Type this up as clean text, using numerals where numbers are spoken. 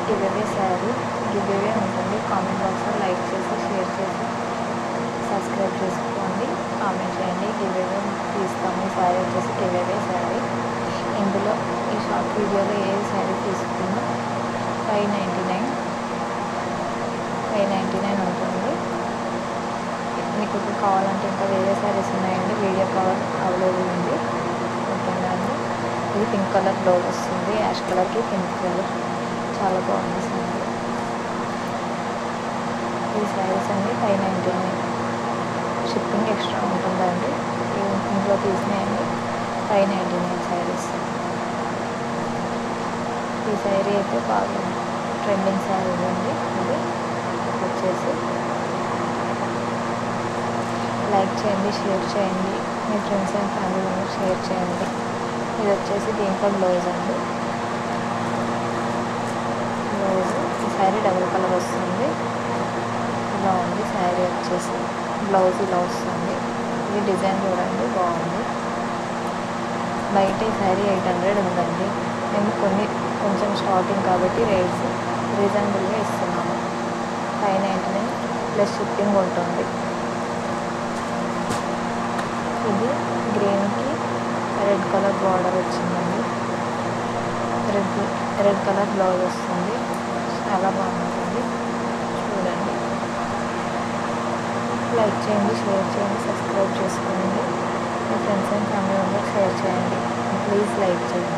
Give away sari give away ఉంటుంది. Comment బాక్స్లో like చేసి షేర్ చేసి సబ్స్క్రైబ్ చేసుకోండి. కామెంట్ చేయండి. గివ్ అవే తీస్తాము. ఈ శారీ వచ్చేసి గివ్ అవే శారీ. ఇందులో ఈ షార్ట్ వీడియోలో ఏ శారీ తీసుకున్నా 599 ఉంటుంది. మీకు కావాలంటే ఇంకా వేరే శారీస్ ఉన్నాయండి. వీడియో కాల్ అవైలబుల్ ఉంది. ఓకేనా అండి. ఇది పింక్ కలర్ బ్లౌజ్ వస్తుంది. యాష్ కలర్కి పింక్ కలర్ చాలా బాగుంది శారీ. ఈ శారీస్ అన్ని 599. షిప్పింగ్ ఎక్స్ట్రా ఉంటుందండి. ఇంట్లో తీసినాయండి 599 శారీస్. ఈ శారీ అయితే బాగా ట్రెండింగ్ శారీ అండి. ఇది వచ్చేసి లైక్ చేయండి, షేర్ చేయండి, మీ friends and family members share చేయండి. ఇది వచ్చేసి దీంట్లో బ్లౌజ్ అండి. బ్లౌజ్ ఈ శారీ డబుల్ కలర్ వస్తుంది. ఇలా ఉంది శారీ వచ్చేసి. బ్లౌజ్ ఇలా వస్తుంది. ఇది డిజైన్ చూడండి బాగుంది. బయట ఈ శారీ 800 ఉందండి. మేము కొంచెం స్టార్టింగ్ కాబట్టి రేట్స్ రీజనబుల్గా ఇస్తున్నాము. 599 ప్లస్ షిప్పింగ్ ఉంటుంది. ఇది గ్రీన్కి రెడ్ కలర్ బార్డర్ వచ్చిందండి. రెడ్ కలర్ బ్లౌజ్ వస్తుంది. చాలా బాగుంటుంది. చూడండి. లైక్ చేయండి, షేర్ చేయండి, సబ్స్క్రైబ్ చేసుకోండి. మీ friends and family members share చేయండి. ప్లీజ్ లైక్ చేయండి.